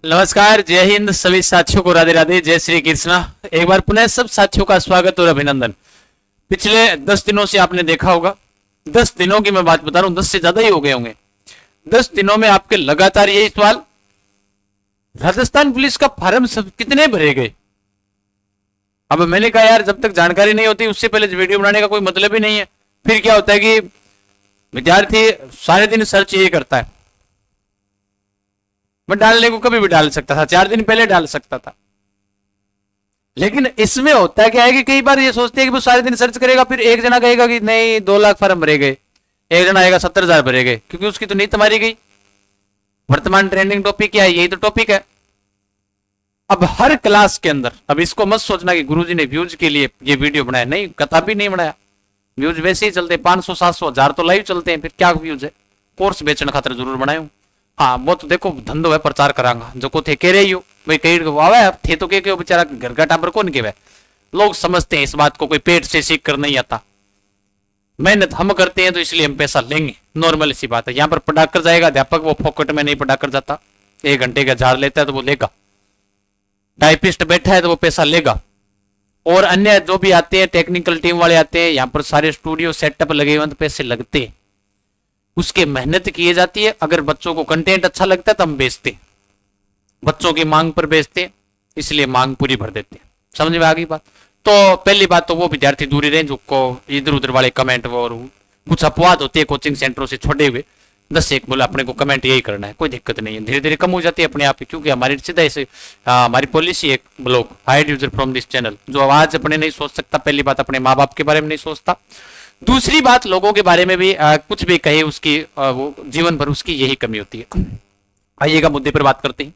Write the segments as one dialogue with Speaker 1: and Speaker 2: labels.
Speaker 1: नमस्कार, जय हिंद। सभी साथियों को राधे राधे, जय श्री कृष्णा। एक बार पुनः सब साथियों का स्वागत और अभिनंदन। पिछले 10 दिनों से आपने देखा होगा, 10 दिनों की मैं बात बता रहा हूं, 10 से ज्यादा ही हो गए होंगे। 10 दिनों में आपके लगातार यही सवाल, राजस्थान पुलिस का फॉर्म सब कितने भरे गए। अब मैंने कहा यार, जब तक जानकारी नहीं होती उससे पहले वीडियो बनाने का कोई मतलब ही नहीं है। फिर क्या होता है कि विद्यार्थी सारे दिन सर्च यही करता है। मैं डालने को कभी भी डाल सकता था, 4 दिन पहले डाल सकता था। लेकिन इसमें होता क्या है कि कई बार ये सोचते हैं कि वो सारे दिन सर्च करेगा, फिर एक जना कहेगा कि नहीं 2 लाख फॉर्म भरे गए, एक जना आएगा 70,000 भरे गए, क्योंकि उसकी तो नीति मारी गई। वर्तमान ट्रेंडिंग टॉपिक क्या है, यही तो टॉपिक है। अब हर क्लास के अंदर, अब इसको मत सोचना कि गुरुजी ने व्यूज के लिए ये वीडियो बनाया, नहीं, कदापि नहीं बनाया। व्यूज वैसे ही चलते, 500 700 1000 तो लाइव चलते हैं, फिर क्या व्यूज है। कोर्स बेचने खातर जरूर बनाए हूं। हाँ, वो तो देखो धंधो है, प्रचार करांगा जो को थे कह रही हो भाई, कई आवे थे तो के बेचारा घर का टाबर कौन के। लोग समझते हैं इस बात को, कोई पेट से सीख कर नहीं आता। मेहनत हम करते हैं तो इसलिए हम पैसा लेंगे, नॉर्मल सी बात है। यहाँ पर पढ़ाकर जाएगा अध्यापक, वो फोकट में नहीं पढ़ाकर जाता। 1 घंटे का झाड़ लेता है तो वो लेगा। टाइपिस्ट बैठा है तो वो पैसा लेगा। और अन्य जो भी आते हैं, टेक्निकल टीम वाले आते हैं, यहाँ पर सारे स्टूडियो सेटअप लगे हुए तो पैसे लगते हैं, उसके मेहनत की जाती है। अगर बच्चों को कंटेंट अच्छा लगता है तो हम बेचते, बच्चों की मांग पर बेचते, इसलिए मांग पूरी भर देते। समझ में आ गई बात। तो पहली बात तो वो विद्यार्थी दूरी रहे जिसको इधर उधर वाले कमेंट और कुछ अपवाद होती है कोचिंग सेंटरों से छोड़े हुए। 10 एक बोला अपने को कमेंट यही करना है, कोई दिक्कत नहीं है, धीरे धीरे कम हो जाती है अपने आप ही। क्योंकि हमारी सीधा ऐसे हमारी पॉलिसी है, block hide user from this channel. जो आवाज अपने नहीं सोच सकता, पहली बात अपने माँ बाप के बारे में नहीं सोचता, दूसरी बात लोगों के बारे में भी कुछ भी कहे उसकी वो जीवन भर उसकी यही कमी होती है। आइएगा मुद्दे पर बात करते हैं।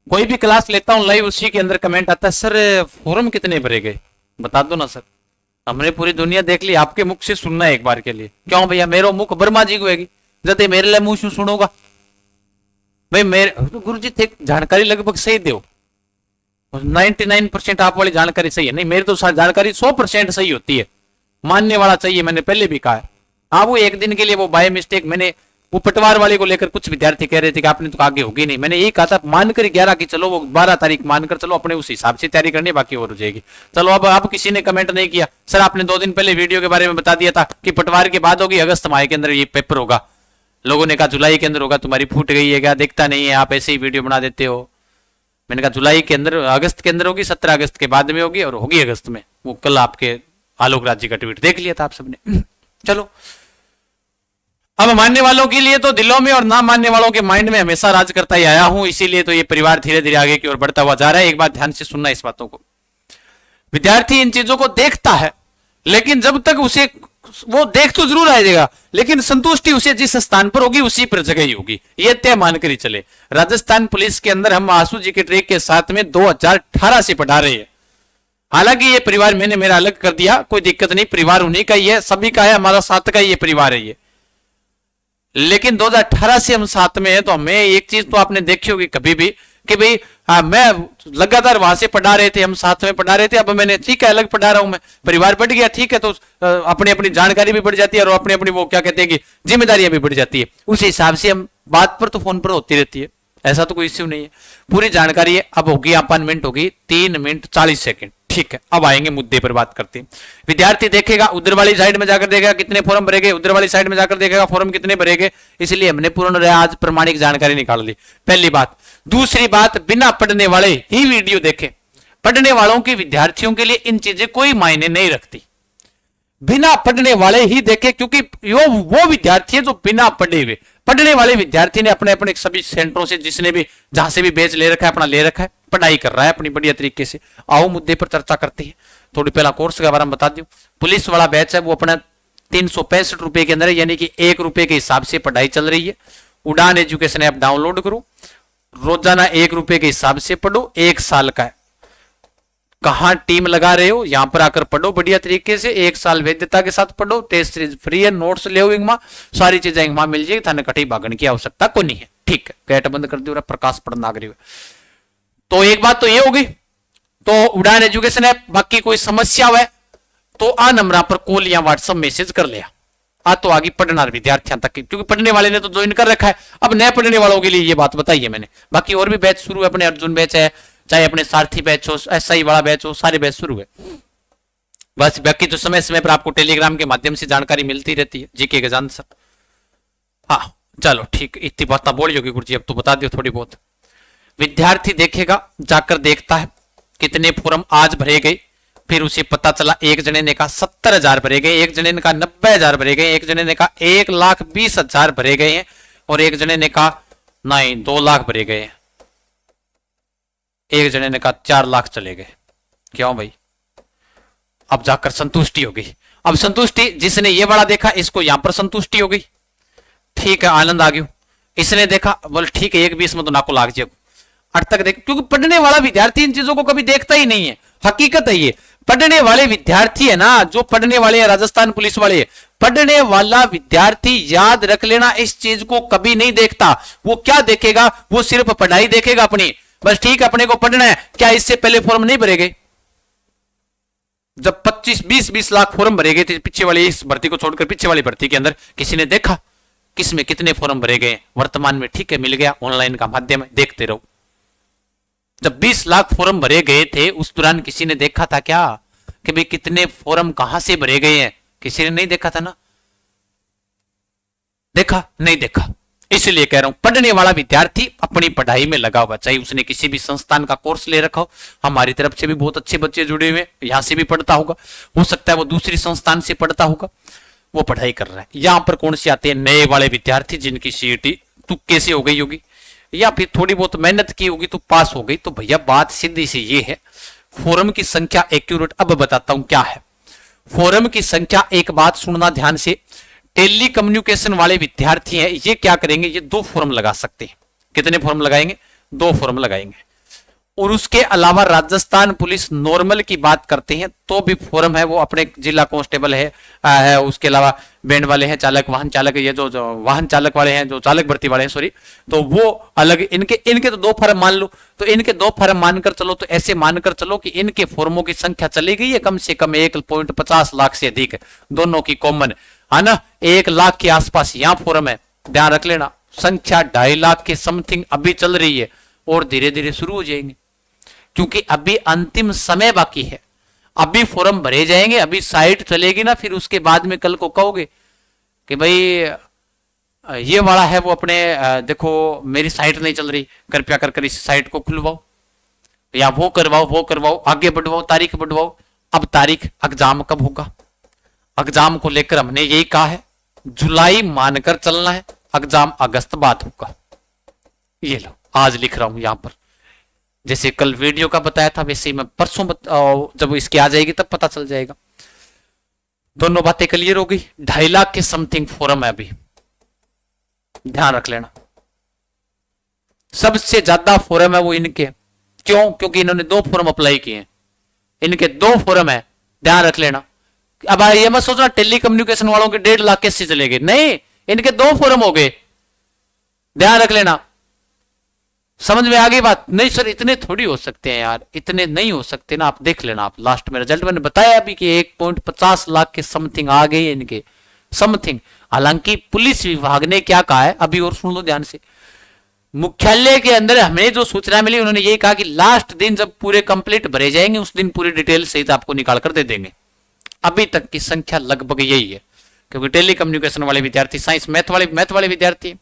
Speaker 1: कोई भी क्लास लेता हूं लाइव, उसी के अंदर कमेंट आता है, सर फॉर्म कितने भरे गए बता दो ना सर। हमने पूरी दुनिया देख ली, आपके मुख से सुनना है एक बार के लिए। क्यों भैया, मेरा मुख बर्मा जी को है जते मेरे लिए मुंह सुनोगा भाई। मेरे गुरु जी थे जानकारी लगभग सही दो, 99% आप वाली जानकारी सही है नहीं, मेरी तो जानकारी 100% सही होती है। मानने वाला चाहिए, मैंने पहले भी कहा है। हाँ, वो एक दिन के लिए वो बाय मिस्टेक, मैंने वो पटवार वाले को लेकर कुछ विद्यार्थी कह रहे थे कि आपने तो आगे होगी नहीं, मैंने यही कहा था मानकर 11 की चलो, वो 12 तारीख मानकर चलो, अपने उस हिसाब से तैयारी करनी, बाकी और हो जाएगी। चलो अब किसी ने कमेंट नहीं किया, सर आपने 2 दिन पहले वीडियो के बारे में बता दिया था कि पटवार के बाद होगी, अगस्त माह के अंदर ये पेपर होगा। लोगों ने कहा जुलाई के अंदर होगा, तुम्हारी फूट गई है क्या, देखता नहीं है, आप ऐसे ही वीडियो बना देते हो। मैंने कहा जुलाई के अंदर, अगस्त के अंदर होगी, 17 अगस्त के बाद में होगी और होगी अगस्त में। वो कल आपके आलोक राज जी का ट्वीट देख लिया था आप सबने। चलो, अब मानने वालों के लिए तो दिलों में और ना मानने वालों के माइंड में हमेशा राज करता ही आया हूं, इसीलिए तो ये परिवार धीरे धीरे आगे की ओर बढ़ता हुआ जा रहा है। एक बात ध्यान से सुनना इस बातों को, विद्यार्थी इन चीजों को देखता है, लेकिन जब तक उसे वो देख तो जरूर आएगा, लेकिन संतुष्टि उसे जिस स्थान पर होगी उसी पर जगह ही होगी, ये तय मानकर ही चले। राजस्थान पुलिस के अंदर हम आंसू जी के ट्रेक के साथ में 2018 से पढ़ा रहे हैं। हालांकि ये परिवार मैंने मेरा अलग कर दिया, कोई दिक्कत नहीं, परिवार उन्हीं का ही है, सभी का है, हमारा साथ का ये परिवार है ये। लेकिन 2018 से हम साथ में हैं, तो हमें एक चीज तो आपने देखी होगी कभी भी कि भाई मैं लगातार वहां से पढ़ा रहे थे, हम साथ में पढ़ा रहे थे। अब मैंने ठीक है अलग पढ़ा रहा हूं, मैं परिवार बढ़ गया, ठीक है, तो अपनी अपनी जानकारी भी बढ़ जाती है और अपनी अपनी वो क्या कहते हैं कि जिम्मेदारियां भी बढ़ जाती है। उस हिसाब से हम बात पर तो फोन पर होती रहती है, ऐसा तो कोई इश्यू नहीं है, पूरी जानकारी है। अब होगी अपॉइंटमेंट होगी 3 मिनट 40 सेकंड, ठीक है। अब आएंगे मुद्दे पर बात करते हैं। विद्यार्थी देखेगा उधर वाली साइड में जाकर देखेगा कितने फॉर्म भरे गए, उधर वाली साइड में जाकर देखेगा फॉर्म कितने भरे गए, इसलिए हमने पूर्ण आज प्रमाणिक जानकारी निकाल ली, पहली बात। दूसरी बात, बिना पढ़ने वाले ही वीडियो देखें। पढ़ने वालों की विद्यार्थियों के लिए इन चीजें कोई मायने नहीं रखती, बिना पढ़ने वाले ही देखे, क्योंकि वो विद्यार्थी है जो बिना पढ़े हुए, पढ़ने वाले विद्यार्थी ने अपने अपने सभी सेंटरों से, जिसने भी जहां से भी बैच ले रखा है अपना ले रखा है, पढ़ाई कर रहा है अपनी बढ़िया तरीके से। आओ मुद्दे पर चर्चा करते हैं। थोड़ी पहला कोर्स के बारे में बता दूं, पुलिस वाला बैच है वो अपना 365 रुपए के अंदर है, यानी कि 1 रुपए के हिसाब से पढ़ाई चल रही है। उड़ान एजुकेशन ऐप डाउनलोड करो, रोजाना 1 रुपए के हिसाब से पढ़ो, 1 साल का है। कहां टीम लगा रहे हो, यहां पर आकर पढ़ो बढ़िया तरीके से, 1 साल वैधता के साथ पढ़ो, टेस्ट सीरीज फ्री है, नोट्स ले सारी चीजें वहां मिल जाएगी, थाने कटी भागने की आवश्यकता को नहीं है, ठीक है। गेट बंद कर दिया, प्रकाश पढ़नागरी। तो एक बात तो ये होगी, तो उड़ान एजुकेशन ऐप, बाकी कोई समस्या है तो आ नंबर पर कॉल या व्हाट्सएप मैसेज कर लिया। आ तो आगे पढ़ना विद्यार्थियों तक की, क्योंकि पढ़ने वाले ने तो ज्वाइन कर रखा है। अब नए पढ़ने वालों के लिए ये बात बताई है मैंने। बाकी और भी बैच शुरू है, अपने अर्जुन बैच है, चाहे अपने सारथी बैच हो, एसआई वाला बैच हो, सारे बैच शुरू है। बस बाकी तो समय समय पर आपको टेलीग्राम के माध्यम से जानकारी मिलती रहती है जीके के जान सर। हाँ चलो ठीक, इतनी बात बोली होगी गुरु जी, अब तो बता दियो थोड़ी बहुत। विद्यार्थी देखेगा, जाकर देखता है कितने फॉर्म आज भरे गए, फिर उसे पता चला एक जने ने कहा 70,000 भरे गए, एक जने ने कहा 90,000 भरे गए, एक जने ने कहा 1,20,000 भरे गए हैं, और एक जने ने कहा नहीं 2 लाख भरे गए हैं, एक जने ने कहा 4 लाख चले गए। क्यों भाई? अब जाकर संतुष्टि हो गई। अब संतुष्टि, जिसने ये बड़ा देखा इसको यहां पर संतुष्टि हो गई, ठीक है आनंद आ गया। इसने देखा बोल ठीक है 1,20 में तो नाको लाग जाएगा, अट तक देख, क्योंकि पढ़ने वाला विद्यार्थी इन चीजों को कभी देखता ही नहीं है। हकीकत है ये, पढ़ने वाले विद्यार्थी है ना, जो पढ़ने वाले हैं राजस्थान पुलिस वाले, पढ़ने वाला विद्यार्थी याद रख लेना इस चीज को कभी नहीं देखता। वो क्या देखेगा? वो सिर्फ पढ़ाई देखेगा अपनी, बस ठीक है अपने को पढ़ना है। क्या इससे पहले फॉर्म नहीं भरे गए? जब 25-20 लाख फॉर्म भरे गए थे पीछे वाली इस भर्ती को छोड़कर, पीछे वाली भर्ती के अंदर किसी ने देखा किसमें कितने फॉर्म भरे गए? वर्तमान में ठीक है मिल गया ऑनलाइन का माध्यम है, देखते रहो। जब 20 लाख फॉर्म भरे गए थे उस दौरान किसी ने देखा था क्या कि भाई कितने फॉर्म कहां से भरे गए हैं? किसी ने नहीं देखा था ना, देखा नहीं देखा। इसलिए कह रहा हूं पढ़ने वाला विद्यार्थी अपनी पढ़ाई में लगा हुआ, चाहे उसने किसी भी संस्थान का कोर्स ले रखा हो। हमारी तरफ से भी बहुत अच्छे बच्चे जुड़े हुए, यहां से भी पढ़ता होगा, हो सकता है वो दूसरी संस्थान से पढ़ता होगा, वो पढ़ाई कर रहा है। यहां पर कौन से आते हैं? नए वाले विद्यार्थी जिनकी सीईटी तुक्के से हो गई होगी या फिर थोड़ी बहुत मेहनत की होगी तो पास हो गई। तो भैया बात सीधी सी ये है, फॉर्म की संख्या एक्यूरेट अब बताता हूं क्या है। फॉर्म की संख्या, एक बात सुनना ध्यान से, टेली कम्युनिकेशन वाले विद्यार्थी हैं ये क्या करेंगे? ये 2 फॉर्म लगा सकते हैं। कितने फॉर्म लगाएंगे? 2 फॉर्म लगाएंगे। और उसके अलावा राजस्थान पुलिस नॉर्मल की बात करते हैं तो भी फॉर्म है वो अपने जिला कांस्टेबल है, उसके अलावा बैंड वाले हैं, चालक वाहन चालक, ये जो वाहन चालक वाले हैं, जो चालक भर्ती वाले हैं सॉरी, तो वो अलग। इनके तो 2 फॉर्म मान लो, तो इनके 2 फॉर्म मानकर चलो, तो ऐसे मानकर चलो कि इनके फॉर्मों की संख्या चली गई है कम से कम 1.50 लाख से अधिक, दोनों की कॉमन है ना, 1 लाख के आसपास यहां फॉर्म है। ध्यान रख लेना, संख्या 2.5 लाख के समथिंग अभी चल रही है और धीरे धीरे शुरू हो जाएंगे, क्योंकि अभी अंतिम समय बाकी है। अभी फॉर्म भरे जाएंगे, अभी साइट चलेगी ना, फिर उसके बाद में कल को कहोगे कि भाई ये वाला है वो अपने देखो मेरी साइट नहीं चल रही, कृपया कर इस साइट को खुलवाओ या वो करवाओ, आगे बढ़वाओ, तारीख बढ़वाओ। अब तारीख एग्जाम कब होगा? एग्जाम को लेकर हमने यही कहा है जुलाई मानकर चलना है, एग्जाम अगस्त बाद होगा। ये लो आज लिख रहा हूं यहां पर, जैसे कल वीडियो का बताया था वैसे ही मैं परसों जब इसकी आ जाएगी तब पता चल जाएगा। दोनों बातें क्लियर हो गई। 2.5 लाख के समथिंग फॉर्म है अभी, ध्यान रख लेना। सबसे ज्यादा फॉर्म है वो इनके, क्यों? क्योंकि इन्होंने 2 फॉर्म अप्लाई किए हैं, इनके 2 फॉर्म है, ध्यान रख लेना। अब ये मत सोचना टेली कम्युनिकेशन वालों के 1.5 लाख कैसे चले गए, नहीं, इनके 2 फॉर्म हो गए, ध्यान रख लेना। समझ में आ गई बात? नहीं सर इतने थोड़ी हो सकते हैं यार, इतने नहीं हो सकते ना, आप देख लेना। आप लास्ट में रिजल्ट मैंने बताया अभी कि 1.50 लाख के समथिंग आ गए इनके समथिंग। हालांकि पुलिस विभाग ने क्या कहा है अभी और सुन लो ध्यान से, मुख्यालय के अंदर हमें जो सूचना मिली उन्होंने यही कहा कि लास्ट दिन जब पूरे कंप्लीट भरे जाएंगे उस दिन पूरी डिटेल सहित आपको निकाल कर दे देंगे। अभी तक की संख्या लगभग यही है, क्योंकि टेली कम्युनिकेशन वाले विद्यार्थी, साइंस मैथ वाले विद्यार्थी,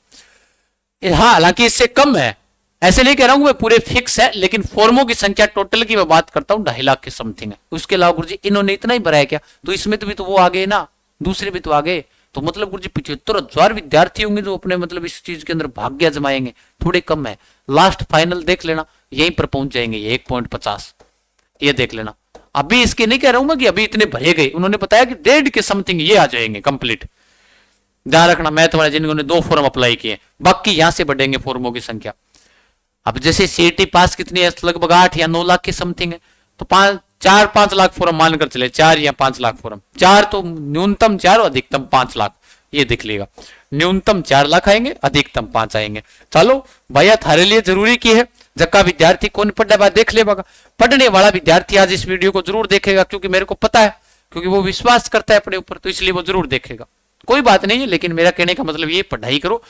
Speaker 1: हाँ हालांकि इससे कम है, ऐसे नहीं कह रहा हूं मैं पूरे फिक्स है, लेकिन फॉर्मों की संख्या टोटल की मैं बात करता हूं 2.5 लाख के समथिंग है। उसके अलावा गुरुजी इन्होंने इतना ही भराया क्या? तो इसमें तो भी तो वो आ गए ना, दूसरे भी तो आ गए, तो मतलब गुरुजी 75,000 विद्यार्थी होंगे जो अपने मतलब इस चीज के अंदर भाग्य जमाएंगे। थोड़े कम है, लास्ट फाइनल देख लेना यहीं पर पहुंच जाएंगे 1.50, ये देख लेना। अभी इसके नहीं कह रहा हूं मैं कि अभी इतने भरे गए, उन्होंने बताया कि 1.5 के समथिंग ये आ जाएंगे कंप्लीट। ध्यान रखना मैथ वाले जिन्होंने 2 फॉर्म अप्लाई किए, बाकी यहां से बढ़ेंगे फॉर्मों की संख्या। अब जैसे सीईटी पास कितनी है, लगभग 8 या 9 लाख के समथिंग है, तो 4-5 लाख फॉर्म मानकर चले, 4 या 5 लाख फॉर्म, 4 तो न्यूनतम 4 और अधिकतम 5 लाख, ये देख लेगा। न्यूनतम 4 लाख आएंगे, अधिकतम 5 आएंगे। चलो भैया थारे लिए जरूरी की है, जक्का विद्यार्थी कौन पढ़ने वाला देख ले बगा। पढ़ने वाला विद्यार्थी आज इस वीडियो को जरूर देखेगा, क्योंकि मेरे को पता है, क्योंकि वो विश्वास करता है अपने ऊपर, तो इसलिए वो जरूर देखेगा। कोई बात नहीं है, लेकिन मेरा कहने का मतलब ये, पढ़ाई करो।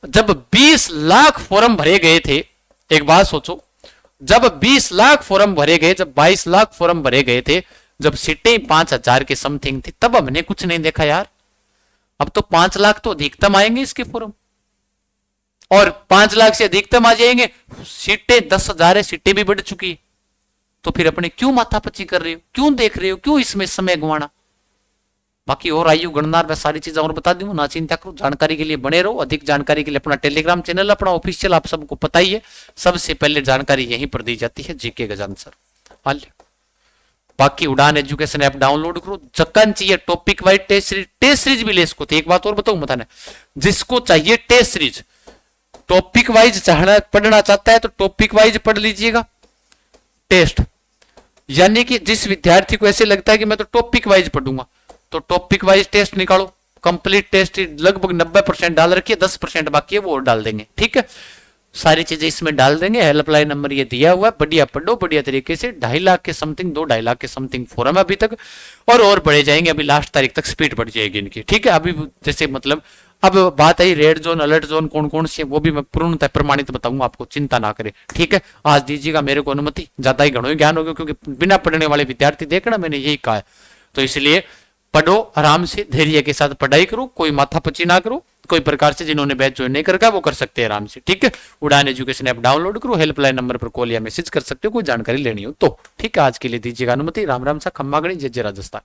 Speaker 1: जब 20 लाख फॉर्म भरे गए थे, एक बात सोचो, जब 20 लाख फॉर्म भरे गए, जब 22 लाख फॉर्म भरे गए थे, जब सीटें 5,000 के समथिंग थी, तब हमने कुछ नहीं देखा यार। अब तो 5 लाख तो अधिकतम आएंगे इसके फॉर्म, और 5 लाख से अधिकतम आ जाएंगे। सीटें 10,000 है, सीटें भी बढ़ चुकी है। तो फिर अपने क्यों माथापच्ची कर रहे हो, क्यों देख रहे हो, क्यों इसमें समय गंवाना। बाकी और आयु गणना मैं सारी चीजें और बता दूं, ना चिंता करो। जानकारी के लिए बने रहो। अधिक जानकारी के लिए अपना टेलीग्राम चैनल, अपना ऑफिशियल, आप सबको पता ही है, सबसे पहले जानकारी यहीं पर दी जाती है, जीके गजानन सर। बाकी उड़ान एजुकेशन ऐप डाउनलोड करो। जक्कन चाहिए topic wise test series, test series भी ले इसको। तो एक बात और बताऊं बताने, जिसको चाहिए टेस्ट सीरीज, टॉपिक वाइज पढ़ना चाहता है तो टॉपिक वाइज पढ़ लीजिएगा टेस्ट। यानी कि जिस विद्यार्थी को ऐसे लगता है कि मैं तो टॉपिक वाइज पढ़ूंगा, तो टॉपिक वाइज टेस्ट निकालो। कंप्लीट टेस्ट लगभग 90% डाल रखिए, 10% बाकी है वो और डाल देंगे। ठीक है, सारी चीजें इसमें डाल देंगे। हेल्पलाइन नंबर ये दिया हुआ है, बढ़िया पढ़ो बढ़िया तरीके से। 2.5 लाख के समथिंग, 2-2.5 लाख के समथिंग फॉरम है अभी तक, और बढ़े जाएंगे। अभी लास्ट तारीख तक स्पीड बढ़ जाएगी इनकी। ठीक है, अभी जैसे मतलब अब बात I read zone, alert zone कौन कौन सी है, वो भी मैं पूर्णतः प्रमाणित बताऊंगा आपको, चिंता ना करें। ठीक है, आज दीजिएगा मेरे को अनुमति, ज्यादा ही घणो ज्ञान हो गया, क्योंकि बिना पढ़ने वाले विद्यार्थी देखना मैंने यही कहा है। तो इसलिए पढ़ो आराम से, धैर्य के साथ पढ़ाई करो, कोई माथापच्ची ना करो। कोई प्रकार से जिन्होंने बैच ज्वाइन नहीं करका वो कर सकते हैं आराम से। ठीक है, उड़ान एजुकेशन ऐप डाउनलोड करो, हेल्पलाइन नंबर पर कॉल या मैसेज कर सकते हो, कोई जानकारी लेनी हो तो। ठीक है, आज के लिए दीजिएगा अनुमति। राम राम सा, खम्मा गणी, जय जय राजस्थान।